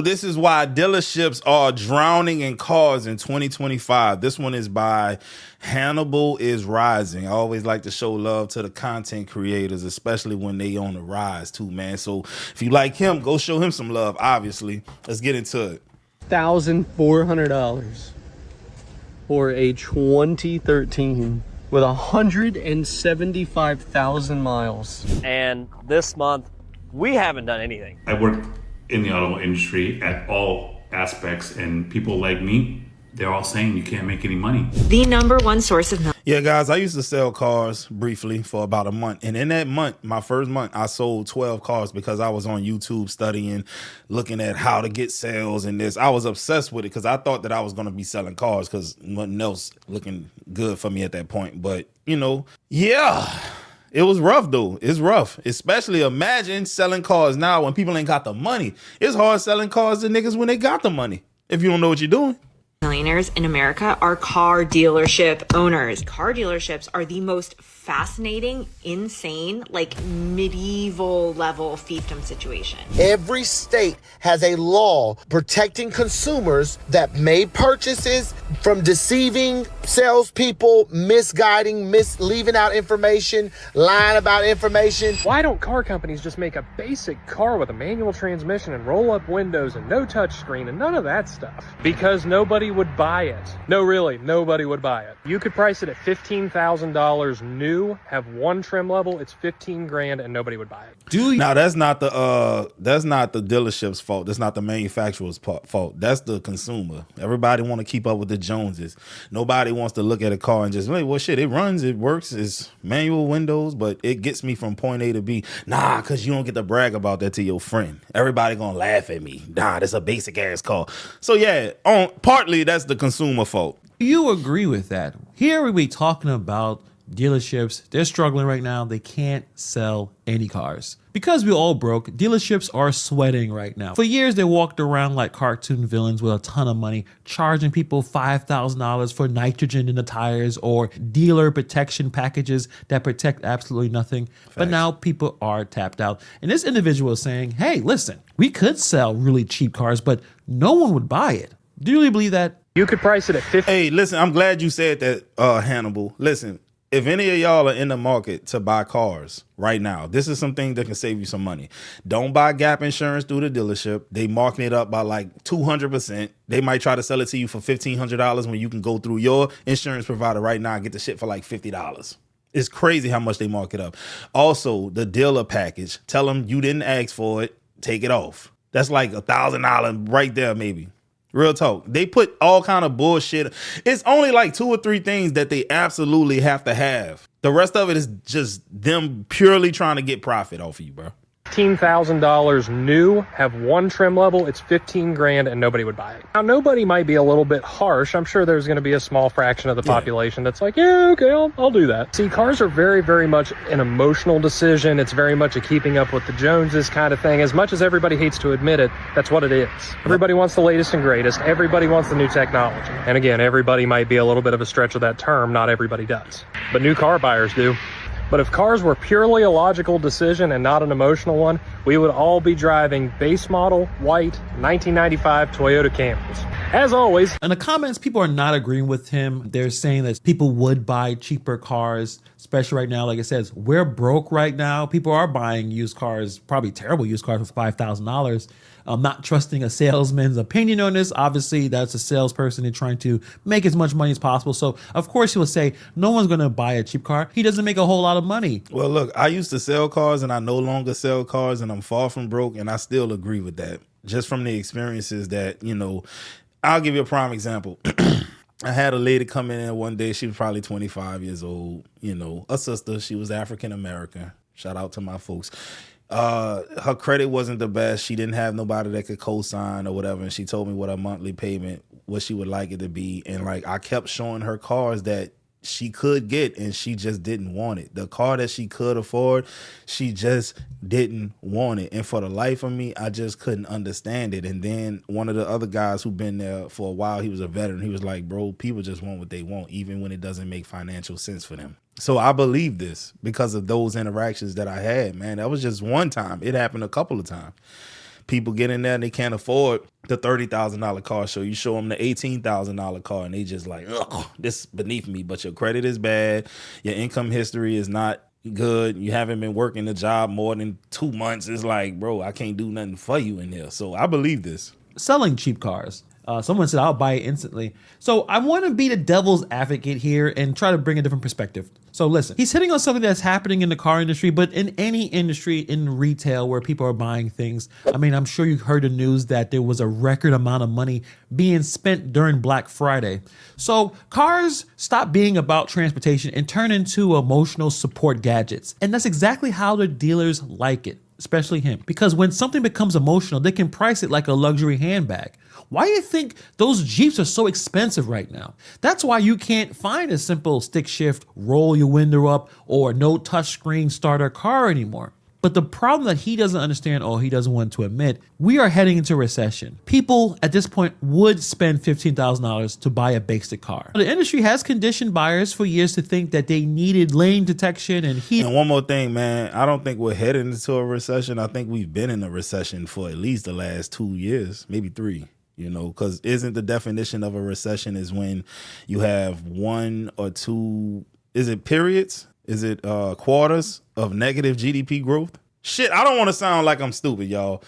This is why dealerships are drowning in cars in 2025. This one is by Hannibal is Rising. I always like to show love to the content creators, especially when they on the rise too, man. So if you like him, go show him some love, obviously. Let's get into it. $1,400 for a 2013 with 175,000 miles. And this month, we haven't done anything. I work in the auto industry at all aspects, and people like me, they're all saying you can't make any money. The number one source of Yeah, guys, I used to sell cars briefly for about a month. And in that month, my first month, I sold 12 cars because I was on YouTube studying, looking at how to get sales and this. I was obsessed with it because I thought that I was going to be selling cars because nothing else looking good for me at that point. But, yeah. It was rough, though. It's rough. Especially imagine selling cars now when people ain't got the money. It's hard selling cars to niggas when they got the money. If you don't know what you're doing. millionaires in America are car dealership owners. Car dealerships are the most fascinating, insane, like medieval level fiefdom situation. Every state has a law protecting consumers that made purchases from deceiving salespeople, misguiding, leaving out information, lying about information. Why don't car companies just make a basic car with a manual transmission and roll up windows and no touch screen and none of that stuff? Because nobody would buy it. No, really, nobody would buy it. You could price it at $15,000 new, have one trim level, it's 15 grand and nobody would buy it. Now that's not the dealership's fault. That's not the manufacturer's fault. That's the consumer. Everybody want to keep up with the Joneses. Nobody wants to look at a car and just like, well, shit, it runs, it works, it's manual windows, but it gets me from point A to B. Nah, because you don't get to brag about that to your friend. Everybody gonna laugh at me. Nah, that's a basic ass car. So yeah, partly that's the consumer fault. You agree with that? Here we be talking about dealerships. They're struggling right now. They can't sell any cars. Because we all broke, dealerships are sweating right now. For years, they walked around like cartoon villains with a ton of money, charging people $5,000 for nitrogen in the tires or dealer protection packages that protect absolutely nothing. Facts. But now people are tapped out. And this individual is saying, hey, listen, we could sell really cheap cars, but no one would buy it. Do you really believe that? You could price it at $50. Hey, listen, I'm glad you said that, Hannibal. Listen, if any of y'all are in the market to buy cars right now, this is something that can save you some money. Don't buy gap insurance through the dealership. They marking it up by like 200%. They might try to sell it to you for $1,500 when you can go through your insurance provider right now and get the shit for like $50. It's crazy how much they mark it up. Also, the dealer package. Tell them you didn't ask for it. Take it off. That's like $1,000 right there, maybe. Real talk. They put all kind of bullshit. It's only like 2 or 3 things that they absolutely have to have. The rest of it is just them purely trying to get profit off of you, bro. $15,000 new, have one trim level, it's 15 grand and nobody would buy it. Now, nobody might be a little bit harsh. I'm sure there's going to be a small fraction of the population that's like, yeah, okay, I'll do that. See, cars are very, very much an emotional decision. It's very much a keeping up with the Joneses kind of thing. As much as everybody hates to admit it, that's what it is. Everybody wants the latest and greatest. Everybody wants the new technology. And again, everybody might be a little bit of a stretch of that term. Not everybody does. But new car buyers do. But if cars were purely a logical decision and not an emotional one, we would all be driving base model, white, 1995 Toyota Camrys. As always. In the comments, people are not agreeing with him. They're saying that people would buy cheaper cars, especially right now. Like it says, we're broke right now. People are buying used cars, probably terrible used cars for $5,000. Not trusting a salesman's opinion on this. Obviously, that's a salesperson and trying to make as much money as possible. So, of course, he will say, no one's going to buy a cheap car. He doesn't make a whole lot of money. Well, look, I used to sell cars and I no longer sell cars and I'm far from broke. And I still agree with that. Just from the experiences that, I'll give you a prime example. I had a lady come in one day. She was probably 25 years old, a sister. She was African American. Shout out to my folks. Her credit wasn't the best. She didn't have nobody that could co-sign or whatever. And she told me what her monthly payment, what she would like it to be. And like, I kept showing her cars that she could get and she just didn't want it. The car that she could afford, she just didn't want it. And for the life of me, I just couldn't understand it. And then one of the other guys who'd been there for a while, he was a veteran. He was like, bro, people just want what they want, even when it doesn't make financial sense for them. So I believe this because of those interactions that I had, man. That was just one time. It happened a couple of times. People get in there and they can't afford the $30,000 car. So you show them the $18,000 car and they just like, ugh, this is beneath me. But your credit is bad. Your income history is not good. You haven't been working the job more than 2 months. It's like, bro, I can't do nothing for you in here. So I believe this. Selling cheap cars. Someone said, I'll buy it instantly. So I want to be the devil's advocate here and try to bring a different perspective. So listen, he's hitting on something that's happening in the car industry, but in any industry in retail where people are buying things. I mean, I'm sure you heard the news that there was a record amount of money being spent during Black Friday. So cars stop being about transportation and turn into emotional support gadgets. And that's exactly how the dealers like it, especially him. Because when something becomes emotional, they can price it like a luxury handbag. Why do you think those Jeeps are so expensive right now? That's why you can't find a simple stick shift, roll your window up, or no touchscreen starter car anymore. But the problem that he doesn't understand, or he doesn't want to admit, we are heading into recession. People at this point would spend $15,000 to buy a basic car. The industry has conditioned buyers for years to think that they needed lane detection and heat. And one more thing, man, I don't think we're heading into a recession. I think we've been in a recession for at least the last 2 years, maybe 3. You know, because isn't the definition of a recession is when you have 1 or 2, is it periods? Is it quarters of negative GDP growth? Shit, I don't want to sound like I'm stupid, y'all.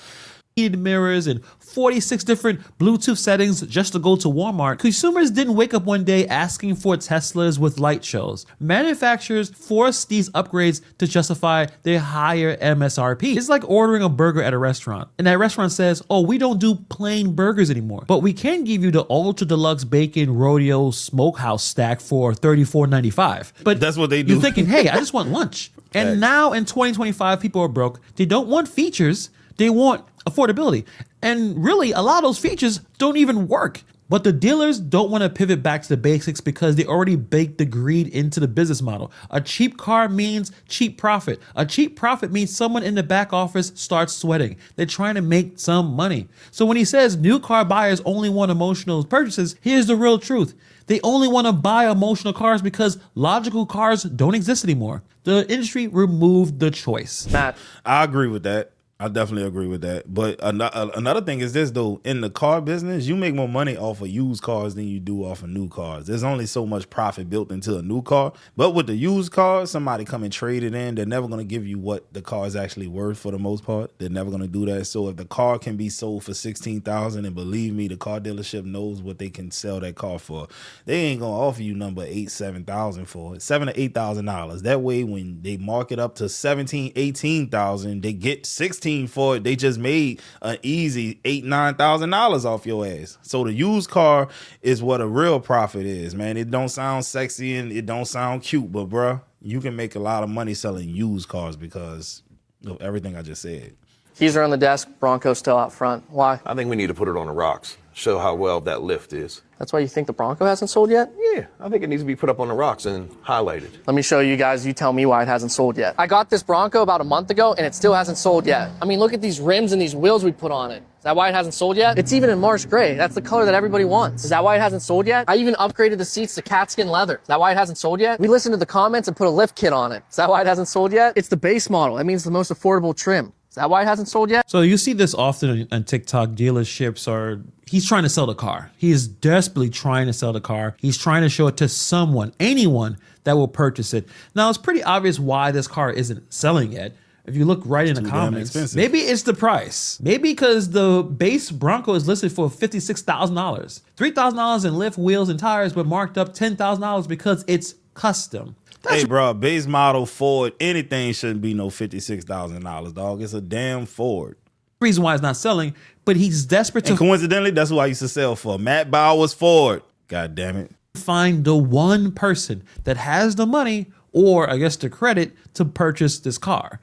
Mirrors and 46 different Bluetooth settings just to go to Walmart. Consumers didn't wake up one day asking for Teslas with light shows. Manufacturers forced these upgrades to justify their higher MSRP. It's like ordering a burger at a restaurant, and that restaurant says, oh, we don't do plain burgers anymore, but we can give you the ultra deluxe bacon rodeo smokehouse stack for $34.95. But that's what they do. You're thinking, hey, I just want lunch. And now in 2025, people are broke. They don't want features. They want affordability. And really, a lot of those features don't even work. But the dealers don't want to pivot back to the basics because they already baked the greed into the business model. A cheap car means cheap profit. A cheap profit means someone in the back office starts sweating. They're trying to make some money. So when he says new car buyers only want emotional purchases, here's the real truth. They only want to buy emotional cars because logical cars don't exist anymore. The industry removed the choice. Matt, I agree with that. I definitely agree with that. But another thing is this, though. In the car business, you make more money off of used cars than you do off of new cars. There's only so much profit built into a new car. But with the used cars, somebody come and trade it in. They're never going to give you what the car is actually worth for the most part. They're never going to do that. So if the car can be sold for $16,000, and believe me, the car dealership knows what they can sell that car for. They ain't going to offer you number $7,000 for it, $7,000 to $8,000. That way, when they mark it up to $17,000, $18,000, they get $16,000 for it. They just made an easy $8,000-$9,000 off your ass. So the used car is what a real profit is, man. It don't sound sexy and it don't sound cute, but bruh, you can make a lot of money selling used cars because of everything I just said. keys are on the desk, Bronco's still out front. Why? I think we need to put it on the rocks, show how well that lift is. That's why you think the Bronco hasn't sold yet? Yeah, I think it needs to be put up on the rocks and highlighted. Let me show you guys. You tell me why it hasn't sold yet. I got this Bronco about a month ago, and it still hasn't sold yet. I mean, look at these rims and these wheels we put on it. Is that why it hasn't sold yet? It's even in Marsh Gray. That's the color that everybody wants. Is that why it hasn't sold yet? I even upgraded the seats to catskin leather. Is that why it hasn't sold yet? We listened to the comments and put a lift kit on it. Is that why it hasn't sold yet? It's the base model. That means the most affordable trim. Is that why it hasn't sold yet? So you see this often on TikTok. Dealerships are, he's trying to sell the car. He is desperately trying to sell the car. He's trying to show it to someone, anyone that will purchase it. Now, it's pretty obvious why this car isn't selling yet. If you look right in the comments, maybe it's the price. Maybe because the base Bronco is listed for $56,000. $3,000 in lift, wheels, and tires, but marked up $10,000 because it's custom. Hey, bro, base model Ford, anything shouldn't be no $56,000, dog. It's a damn Ford. Reason why it's not selling, but he's desperate to. And coincidentally, that's who I used to sell for. Matt Bauer's Ford. God damn it. Find the one person that has the money, or I guess the credit, to purchase this car.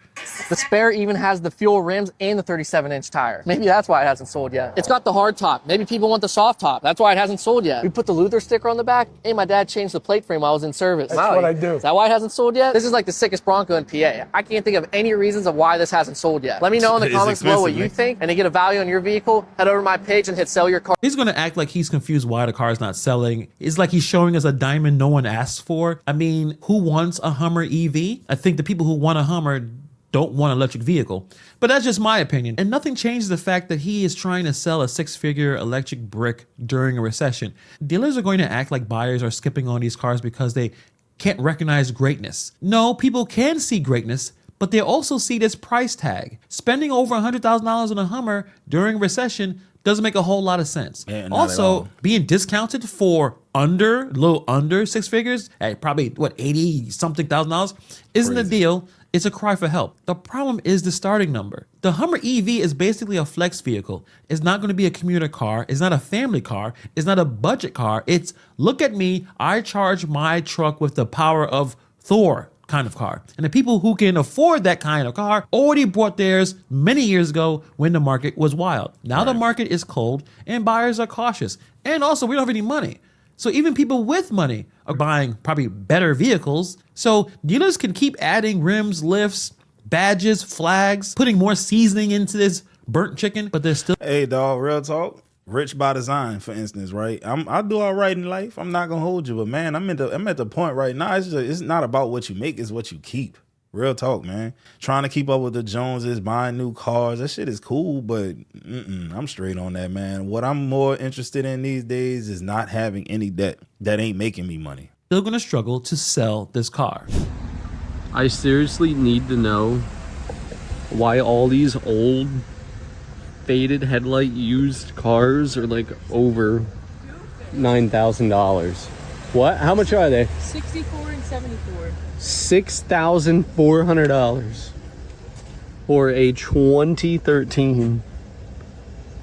The spare even has the fuel rims and the 37-inch tire. Maybe that's why it hasn't sold yet. It's got the hard top. Maybe people want the soft top. That's why it hasn't sold yet. We put the Luther sticker on the back. Hey, my dad changed the plate frame while I was in service. That's what I do. Is that why it hasn't sold yet? This is like the sickest Bronco in PA. I can't think of any reasons of why this hasn't sold yet. Let me know in the comments below what you think, and to get a value on your vehicle, head over to my page and hit sell your car. He's going to act like he's confused why the car is not selling. It's like he's showing us a diamond no one asked for. I mean, who wants a Hummer EV? I think the people who want a Hummer don't want an electric vehicle. But that's just my opinion. And nothing changes the fact that he is trying to sell a 6-figure electric brick during a recession. Dealers are going to act like buyers are skipping on these cars because they can't recognize greatness. No, people can see greatness, but they also see this price tag. Spending over $100,000 on a Hummer during a recession doesn't make a whole lot of sense. Yeah, also, being discounted for a little under 6 figures at probably what, 80 something thousand dollars isn't a deal. It's a cry for help. The problem is the starting number. The Hummer EV is basically a flex vehicle. It's not going to be a commuter car. It's not a family car. It's not a budget car. It's, look at me, I charge my truck with the power of Thor kind of car. And the people who can afford that kind of car already bought theirs many years ago when the market was wild. Now the market is cold and buyers are cautious. And also, we don't have any money. So even people with money are buying probably better vehicles. So dealers can keep adding rims, lifts, badges, flags, putting more seasoning into this burnt chicken, but there's still... Hey, dog, real talk. Rich by design, for instance, right? I do all right in life. I'm not gonna hold you, but man, I'm at the point right now. It's not about what you make, it's what you keep. Real talk, man. Trying to keep up with the Joneses, buying new cars, that shit is cool, but I'm straight on that, man. What I'm more interested in these days is not having any debt that ain't making me money. Still gonna struggle to sell this car. I seriously need to know why all these old faded headlight used cars are like over $9,000. What? How much are they? 64 and 74. $6,400 for a 2013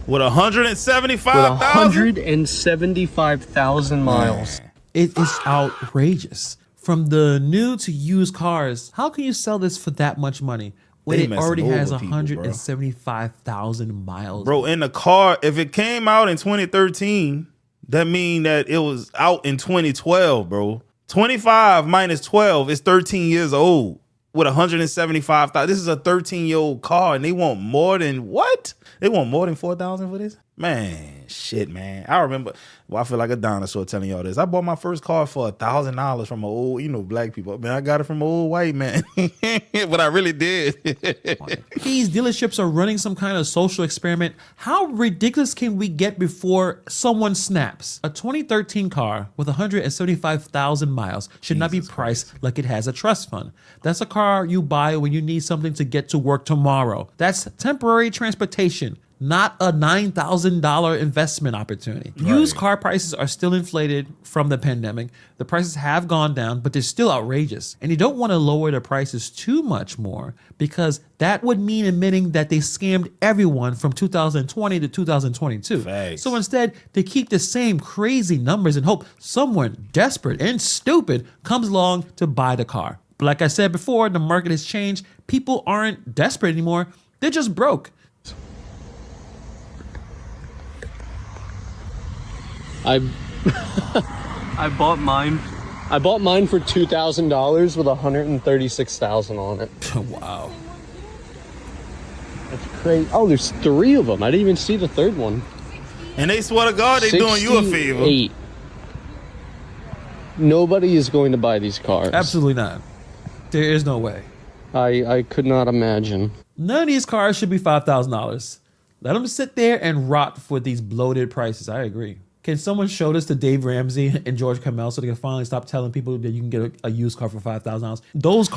with 175,000 175,000 miles. It is outrageous. From the new to used cars, how can you sell this for that much money when They it messing already has over people, 175,000 miles? Bro, in the car, if it came out in 2013, that mean that it was out in 2012, bro. 25 minus 12 is 13 years old with 175,000. This is a 13-year-old car, and they want more than what? They want more than 4,000 for this? Man, shit, man. I remember, I feel like a dinosaur telling y'all this. I bought my first car for $1,000 from an old, black people. Man, I got it from an old white man, but I really did. These dealerships are running some kind of social experiment. How ridiculous can we get before someone snaps? A 2013 car with 175,000 miles should not be priced like it has a trust fund. That's a car you buy when you need something to get to work tomorrow. That's temporary transportation, not a $9,000 investment opportunity. Right. Used car prices are still inflated from the pandemic. The prices have gone down, but they're still outrageous. And you don't want to lower the prices too much more because that would mean admitting that they scammed everyone from 2020 to 2022. Facts. So instead, they keep the same crazy numbers and hope someone desperate and stupid comes along to buy the car. But like I said before, the market has changed. People aren't desperate anymore. They're just broke. I bought mine for $2,000 with 136,000 on it. Wow. That's crazy. Oh, there's 3 of them. I didn't even see the third one. And they swear to God, they doing you a favor. 68. Nobody is going to buy these cars. Absolutely not. There is no way. I could not imagine. None of these cars should be $5,000. Let them sit there and rot for these bloated prices. I agree. Can someone show this to Dave Ramsey and George Kamel so they can finally stop telling people that you can get a used car for $5,000? Those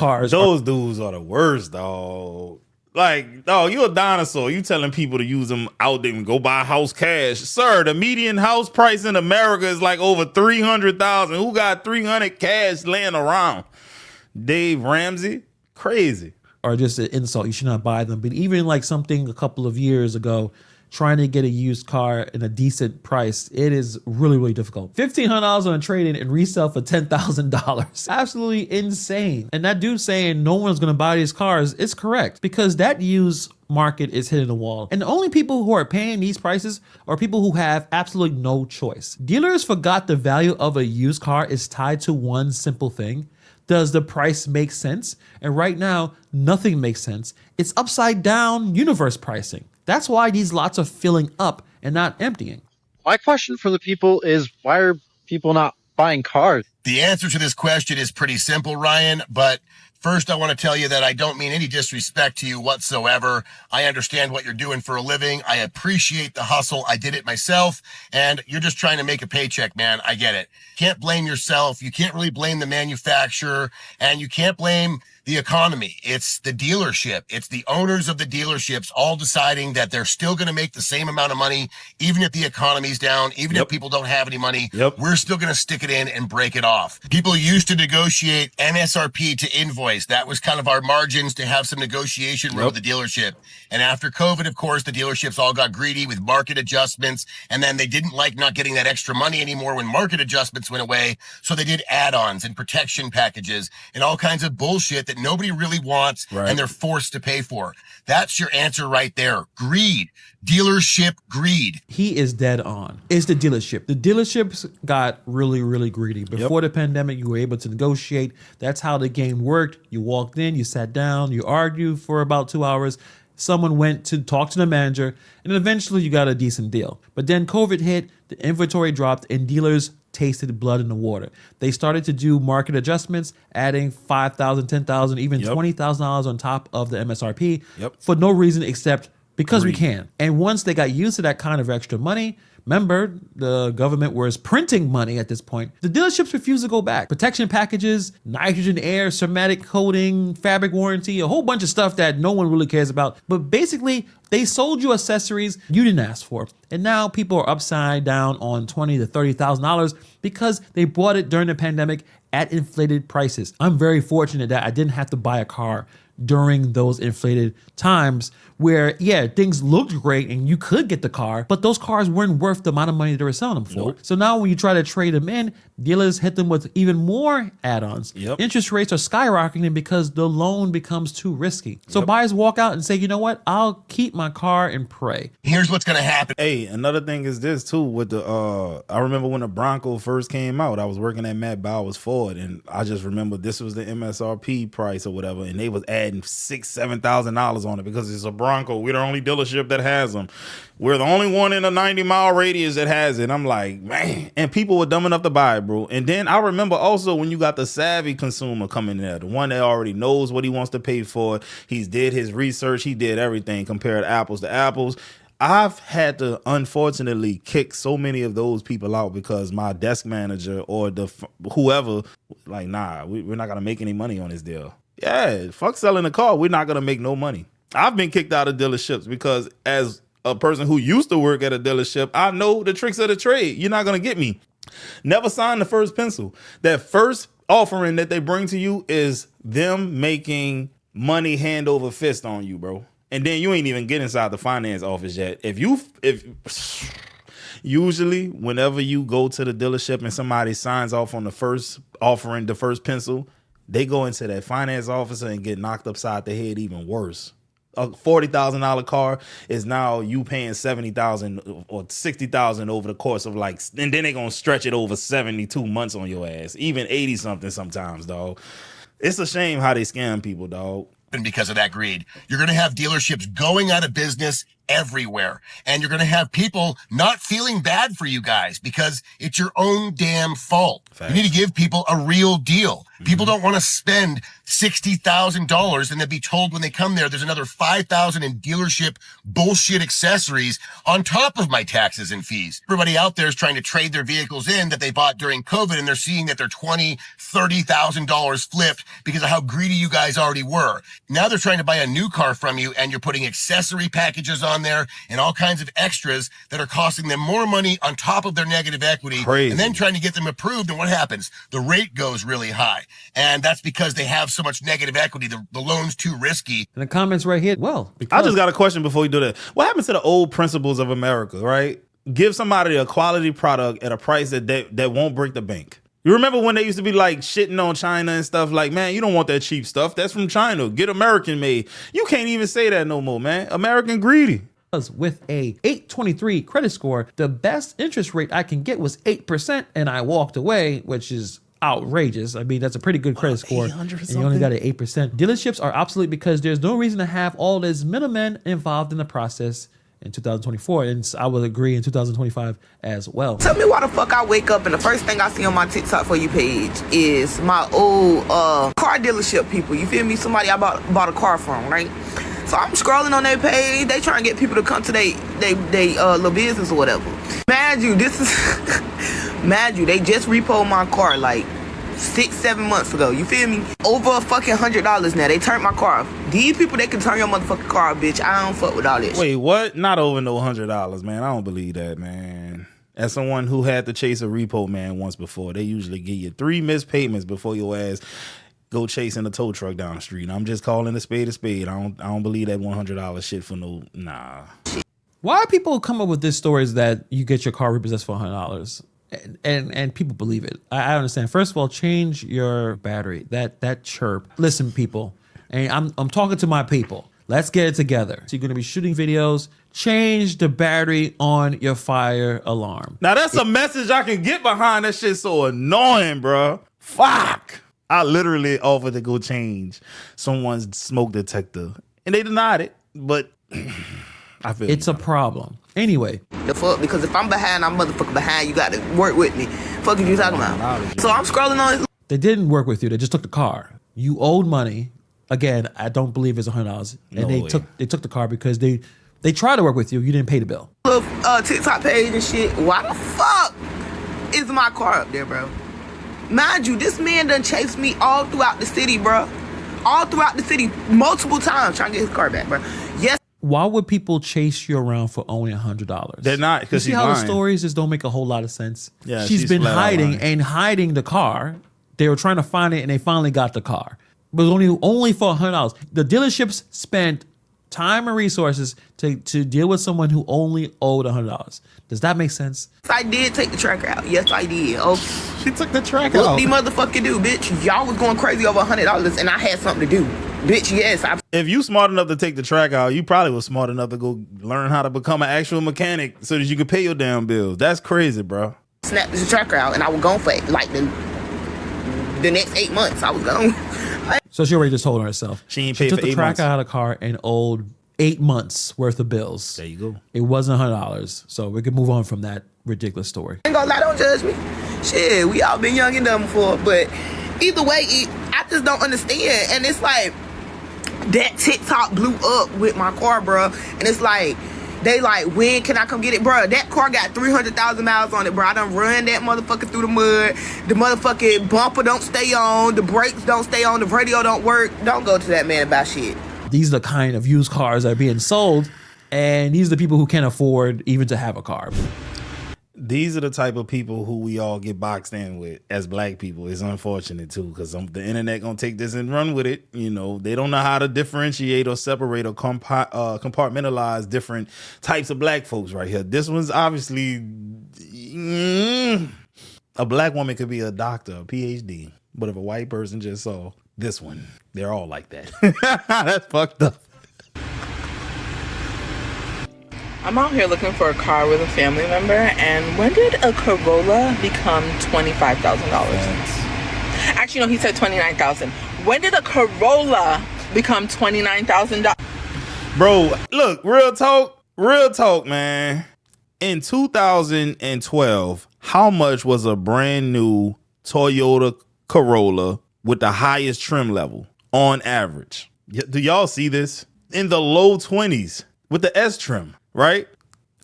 dudes are the worst, dog. Like, dog, you a dinosaur. You telling people to use them out there and go buy a house cash. Sir, the median house price in America is like over $300,000. Who got 300 cash laying around? Dave Ramsey? Crazy. Or just an insult. You should not buy them. But even like something a couple of years ago, trying to get a used car in a decent price, it is really, really difficult. $1,500 on a trade-in and resell for $10,000. Absolutely insane. And that dude saying no one's gonna buy these cars is correct because that used market is hitting the wall. And the only people who are paying these prices are people who have absolutely no choice. Dealers forgot the value of a used car is tied to one simple thing. Does the price make sense? And right now, nothing makes sense. It's upside down universe pricing. That's why these lots are filling up and not emptying. My question for the people is, why are people not buying cars? The answer to this question is pretty simple, Ryan, but First, I want to tell you that I don't mean any disrespect to you whatsoever. I understand what you're doing for a living. I appreciate the hustle. I did it myself, and you're just trying to make a paycheck, man. I get it. Can't blame yourself. You can't really blame the manufacturer, and you can't blame the economy. It's the dealership. It's the owners of the dealerships all deciding that they're still going to make the same amount of money, even if the economy's down, even if people don't have any money. We're still going to stick it in and break it off. People used to negotiate MSRP to invoice. That was kind of our margins to have some negotiation room with the dealership. And after COVID, of course, the dealerships all got greedy with market adjustments. And then they didn't like not getting that extra money anymore when market adjustments went away. So they did add-ons and protection packages and all kinds of bullshit that nobody really wants and they're forced to pay for. That's your answer right there. Greed. Dealership greed. He is dead on. It's the dealership. The dealerships got really, really greedy. Before the pandemic, you were able to negotiate. That's how the game worked. You walked in, you sat down, you argued for about 2 hours. Someone went to talk to the manager, and then eventually you got a decent deal. But then COVID hit, the inventory dropped, and dealers tasted blood in the water. They started to do market adjustments, adding $5,000, $10,000, even $20,000 on top of the MSRP for no reason except because we can. And once they got used to that kind of extra money, remember, the government was printing money at this point. The dealerships refused to go back. Protection packages, nitrogen air, ceramic coating, fabric warranty, a whole bunch of stuff that no one really cares about. But basically, they sold you accessories you didn't ask for. And now people are upside down on $20,000 to $30,000 because they bought it during the pandemic at inflated prices. I'm very fortunate that I didn't have to buy a car during those inflated times where, things looked great and you could get the car, but those cars weren't worth the amount of money they were selling them for. So now when you try to trade them in, dealers hit them with even more add-ons. Interest rates are skyrocketing because the loan becomes too risky. So buyers walk out and say, you know what, I'll keep my car and pray. Here's what's going to happen. Hey, another thing is this too with the, I remember when the Bronco first came out, I was working at Matt Bowers Ford, and I just remember this was the MSRP price or whatever, and they was adding $6,000-$7,000 on it because it's a Bronco. We're the only dealership that has them. We're the only one in a 90-mile radius that has it. I'm like, man. And people were dumb enough to buy it, bro. And then I remember also when you got the savvy consumer coming there, the one that already knows what he wants to pay for. He's did his research. He did everything, compared apples to apples. I've had to unfortunately kick so many of those people out because my desk manager or the whoever, like, nah, we're not going to make any money on this deal. Yeah, fuck selling the car. We're not going to make no money. I've been kicked out of dealerships because as a person who used to work at a dealership, I know the tricks of the trade. You're not going to get me. Never sign the first pencil. That first offering that they bring to you is them making money hand over fist on you, bro. And then you ain't even get inside the finance office yet. Usually whenever you go to the dealership and somebody signs off on the first offering, the first pencil, they go into that finance officer and get knocked upside the head even worse. A $40,000 car is now you paying $70,000 or $60,000 over the course of and then they're gonna stretch it over 72 months on your ass, even 80 something sometimes, dog. It's a shame how they scam people, dog. Because of that greed, you're going to have dealerships going out of business everywhere, and you're going to have people not feeling bad for you guys because it's your own damn fault. You need to give people a real deal. People don't want to spend $60,000 and then be told when they come there, there's another $5,000 in dealership bullshit accessories on top of my taxes and fees. Everybody out there is trying to trade their vehicles in that they bought during COVID, and they're seeing that they're $20,000, $30,000 flipped because of how greedy you guys already were. Now they're trying to buy a new car from you, and you're putting accessory packages on there and all kinds of extras that are costing them more money on top of their negative equity. Crazy. And then trying to get them approved. And what happens? The rate goes really high. And that's because they have so much negative equity. The loan's too risky. In the comments right here, I just got a question before you do that. What happens to the old principles of America, right? Give somebody a quality product at a price that won't break the bank. You remember when they used to be like shitting on China and stuff like, man, you don't want that cheap stuff. That's from China. Get American made. You can't even say that no more, man. American greedy. With a 823 credit score, the best interest rate I can get was 8%, and I walked away, which is outrageous. I mean, that's a pretty good credit score, and you only got an 8%. Dealerships are obsolete because there's no reason to have all these middlemen involved in the process, in 2024, and I would agree in 2025 as well. Tell me why the fuck I wake up and the first thing I see on my TikTok For You page is my old car dealership people. You feel me? Somebody I bought a car from, right? So I'm scrolling on their page. They trying to get people to come to they little business or whatever. Mad you, this is mad you. They just repoed my car like 6-7 months ago. You feel me? Over a fucking $100 now. They turned my car off. These people, they can turn your motherfucking car off, bitch. I don't fuck with all this. Wait, what? Not over no $100, man. I don't believe that, man. As someone who had to chase a repo man once before, they usually give you 3 missed payments before your ass go chasing a tow truck down the street. And I'm just calling a spade a spade. I don't believe that $100 shit for no, nah. Why do people come up with this stories that you get your car repossessed for $100? And people believe it. I understand. First of all, change your battery. That chirp. Listen, people, and I'm talking to my people. Let's get it together. So you're gonna be shooting videos. Change the battery on your fire alarm. Now that's a message I can get behind. That shit's so annoying, bro. Fuck. I literally offered to go change someone's smoke detector, and they denied it. But I feel it's a problem. Anyway. The fuck? Because if I'm behind, I'm motherfucking behind. You got to work with me. Fuck are you talking about? So I'm scrolling on it. They didn't work with you. They just took the car. You owed money. Again, I don't believe it's $100. And they took the car because they tried to work with you. You didn't pay the bill. Little TikTok page and shit. Why the fuck is my car up there, bro? Mind you, this man done chased me all throughout the city, bro. All throughout the city, multiple times trying to get his car back, bro. Yes. Why would people chase you around for only $100? They're not, because you see how the stories just don't make a whole lot of sense. Yeah, she's been hiding the car. They were trying to find it, and they finally got the car. But it was only for $100. The dealerships spent time and resources to deal with someone who only owed $100. Does that make sense? I did take the tracker out. Yes, I did. Oh, she took the tracker out. What these motherfucking do, bitch? Y'all was going crazy over $100, and I had something to do. Bitch, yes. If you smart enough to take the track out, you probably was smart enough to go learn how to become an actual mechanic so that you could pay your damn bills. That's crazy, bro. Snapped the tracker out, and I was gone for like the next 8 months. I was gone. So she already just told on herself. She ain't paid for 8 months. She took the tracker out of the car and owed 8 months worth of bills. There you go. It wasn't $100. So we can move on from that ridiculous story. Ain't gonna lie, don't judge me. Shit, we all been young and dumb before. But either way, I just don't understand. And it's like, that TikTok blew up with my car, bro. And it's like, they like, when can I come get it, bro? That car got 300,000 miles on it, bro. I done run that motherfucker through the mud. The motherfucking bumper don't stay on. The brakes don't stay on. The radio don't work. Don't go to that man about shit. These are the kind of used cars that are being sold, and these are the people who can't afford even to have a car. These are the type of people who we all get boxed in with as black people. It's unfortunate too, because the internet gonna take this and run with it. You know, they don't know how to differentiate or separate or compartmentalize different types of black folks right here. This one's obviously a black woman could be a doctor, a PhD, but if a white person just saw this one, they're all like that. That's fucked up. I'm out here looking for a car with a family member, and when did a Corolla become $25,000? Actually, no, he said $29,000. When did a Corolla become $29,000? Bro, look, real talk, man. In 2012, how much was a brand new Toyota Corolla with the highest trim level on average? Do y'all see this? In the low 20s with the S trim. Right?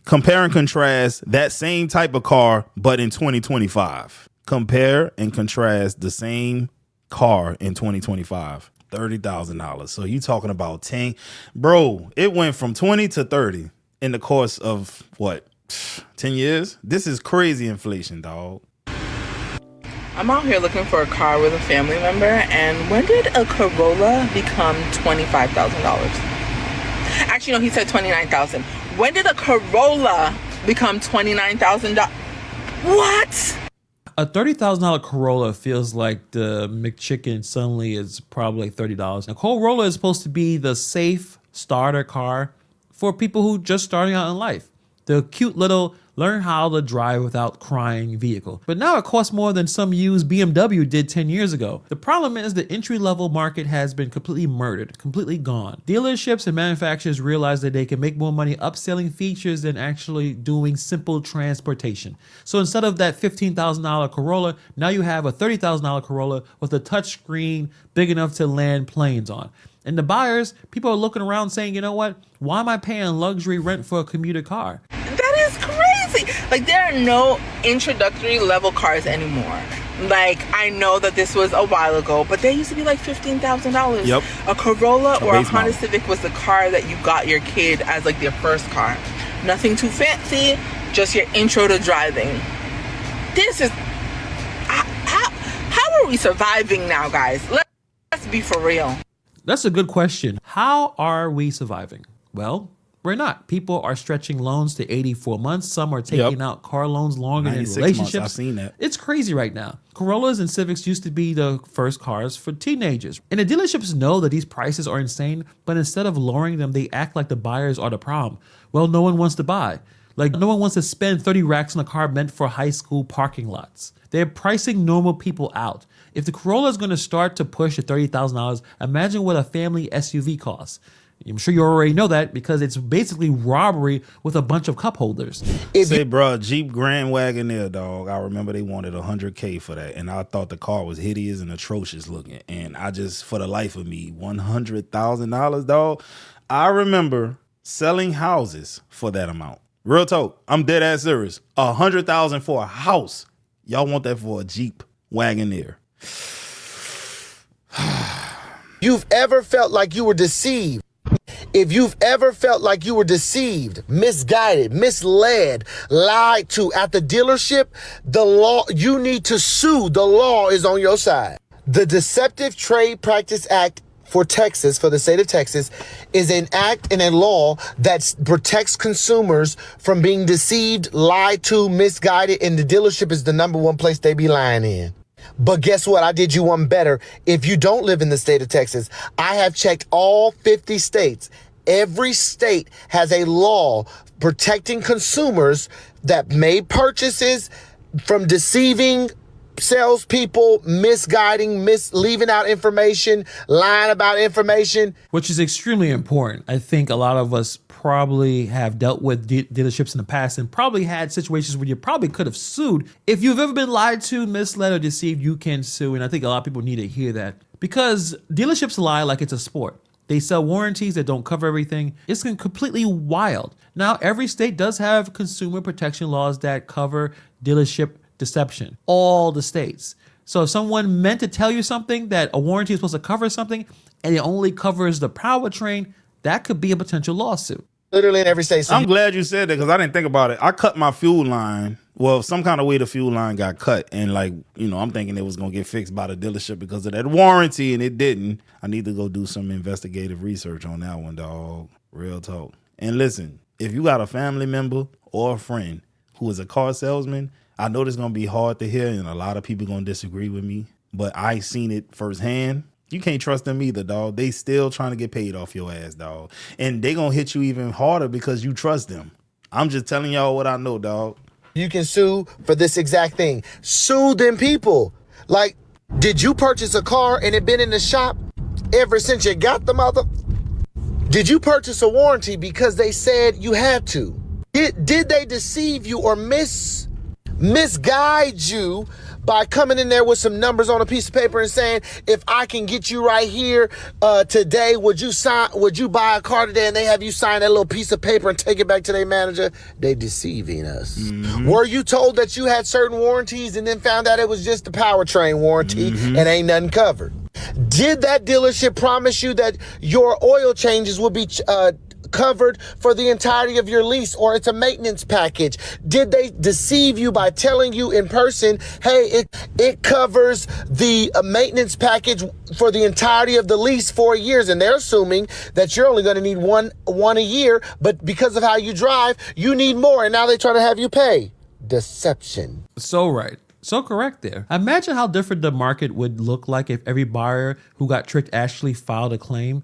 Compare and contrast that same type of car, but in 2025. Compare and contrast the same car in 2025. $30,000. So you talking about 10. Bro, it went from 20 to 30 in the course of what? 10 years? This is crazy inflation, dog. I'm out here looking for a car with a family member, and when did a Corolla become $25,000? Actually, no, he said $29,000. When did a Corolla become $29,000? What? A $30,000 Corolla feels like the McChicken suddenly is probably like $30. A Corolla is supposed to be the safe starter car for people who just starting out in life. The cute little Learn how to drive without crying vehicle. But now it costs more than some used BMW did 10 years ago. The problem is the entry-level market has been completely murdered, completely gone. Dealerships and manufacturers realize that they can make more money upselling features than actually doing simple transportation. So instead of that $15,000 Corolla, now you have a $30,000 Corolla with a touchscreen big enough to land planes on. And the buyers, people are looking around saying, you know what? Why am I paying luxury rent for a commuter car? That is crazy. Like, there are no introductory level cars anymore. Like, I know that this was a while ago, but they used to be like $15,000. Yep. A Corolla or a Honda model. Civic was the car that you got your kid as like their first car. Nothing too fancy, just your intro to driving. This is... How are we surviving now, guys? Let's be for real. That's a good question. How are we surviving? Well, we're not. People are stretching loans to 84 months. Some are taking out car loans longer than 96 relationships. months, I've seen that. It's crazy right now. Corollas and Civics used to be the first cars for teenagers. And the dealerships know that these prices are insane, but instead of lowering them, they act like the buyers are the problem. Well, no one wants to buy. Like, no one wants to spend 30 racks on a car meant for high school parking lots. They're pricing normal people out. If the Corolla is going to start to push to $30,000, imagine what a family SUV costs. I'm sure you already know that because it's basically robbery with a bunch of cup holders. Say, bro, Jeep Grand Wagoneer, dog. I remember they wanted $100K for that, and I thought the car was hideous and atrocious looking. And I just, for the life of me, $100,000, dog. I remember selling houses for that amount. Real talk, I'm dead ass serious. $100,000 for a house. Y'all want that for a Jeep Wagoneer? You've ever felt like you were deceived? If you've ever felt like you were deceived, misguided, misled, lied to at the dealership, the law, you need to sue. The law is on your side. The Deceptive Trade Practice Act for Texas, for the state of Texas, is an act and a law that protects consumers from being deceived, lied to, misguided, and the dealership is the number one place they be lying in. But guess what? I did you one better. If you don't live in the state of Texas, I have checked all 50 states. Every state has a law protecting consumers that made purchases from deceiving salespeople, misguiding, leaving out information, lying about information. Which is extremely important. I think a lot of us probably have dealt with dealerships in the past and probably had situations where you probably could have sued. If you've ever been lied to, misled, or deceived, you can sue. And I think a lot of people need to hear that because dealerships lie like it's a sport. They sell warranties that don't cover everything. It's completely wild. Now, every state does have consumer protection laws that cover dealership deception. All the states. So if someone meant to tell you something that a warranty is supposed to cover something and it only covers the powertrain, that could be a potential lawsuit. Literally in every state. I'm glad you said that because I didn't think about it. I cut my fuel line. Well, some kind of way the fuel line got cut. And like, you know, I'm thinking it was going to get fixed by the dealership because of that warranty and it didn't. I need to go do some investigative research on that one, dog. Real talk. And listen, if you got a family member or a friend who is a car salesman, I know this is going to be hard to hear and a lot of people going to disagree with me, but I seen it firsthand. You can't trust them either, dog. They still trying to get paid off your ass, dog. And they going to hit you even harder because you trust them. I'm just telling y'all what I know, dog. You can sue for this exact thing. Sue them people. Like, did you purchase a car and it been in the shop ever since you got the mother? Did you purchase a warranty because they said you had to? Did they deceive you or misguide you by coming in there with some numbers on a piece of paper and saying, if I can get you right here today, would you buy a car today? And they have you sign that little piece of paper and take it back to their manager. They deceiving us. Mm-hmm. Were you told that you had certain warranties and then found out it was just the powertrain warranty and ain't nothing covered? Did that dealership promise you that your oil changes would be covered for the entirety of your lease, or it's a maintenance package? Did they deceive you by telling you in person, hey, it covers the maintenance package for the entirety of the lease 4 years, and they're assuming that you're only going to need one a year, but because of how you drive, you need more, and now they try to have you pay. Deception. So right. So correct there. Imagine how different the market would look like if every buyer who got tricked actually filed a claim.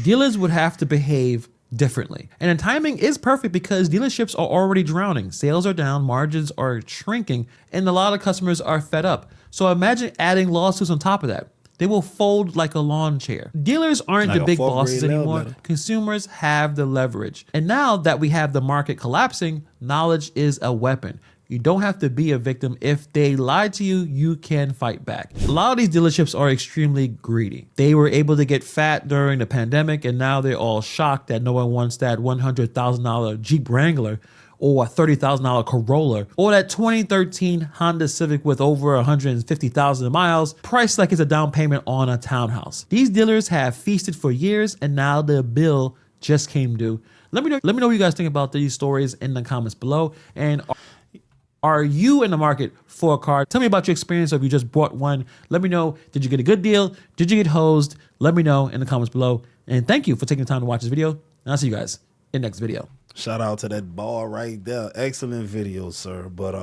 Dealers would have to behave differently. And the timing is perfect because dealerships are already drowning. Sales are down, margins are shrinking, and a lot of customers are fed up. So imagine adding lawsuits on top of that. They will fold like a lawn chair. Dealers aren't Like the a big fourth bosses grade anymore. letter. Consumers have the leverage. And now that we have the market collapsing, knowledge is a weapon. You don't have to be a victim. If they lie to you, you can fight back. A lot of these dealerships are extremely greedy. They were able to get fat during the pandemic, and now they're all shocked that no one wants that $100,000 Jeep Wrangler or a $30,000 Corolla, or that 2013 Honda Civic with over 150,000 miles, priced like it's a down payment on a townhouse. These dealers have feasted for years, and now the bill just came due. Let me know what you guys think about these stories in the comments below. And are you in the market for a car? Tell me about your experience, or if you just bought one. Let me know. Did you get a good deal? Did you get hosed? Let me know in the comments below. And thank you for taking the time to watch this video. And I'll see you guys in the next video. Shout out to that ball right there. Excellent video, sir. But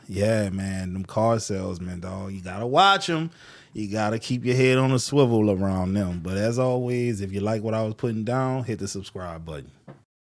yeah, man, them car salesmen, dog, you gotta watch them. You gotta keep your head on a swivel around them. But as always, if you like what I was putting down, hit the subscribe button.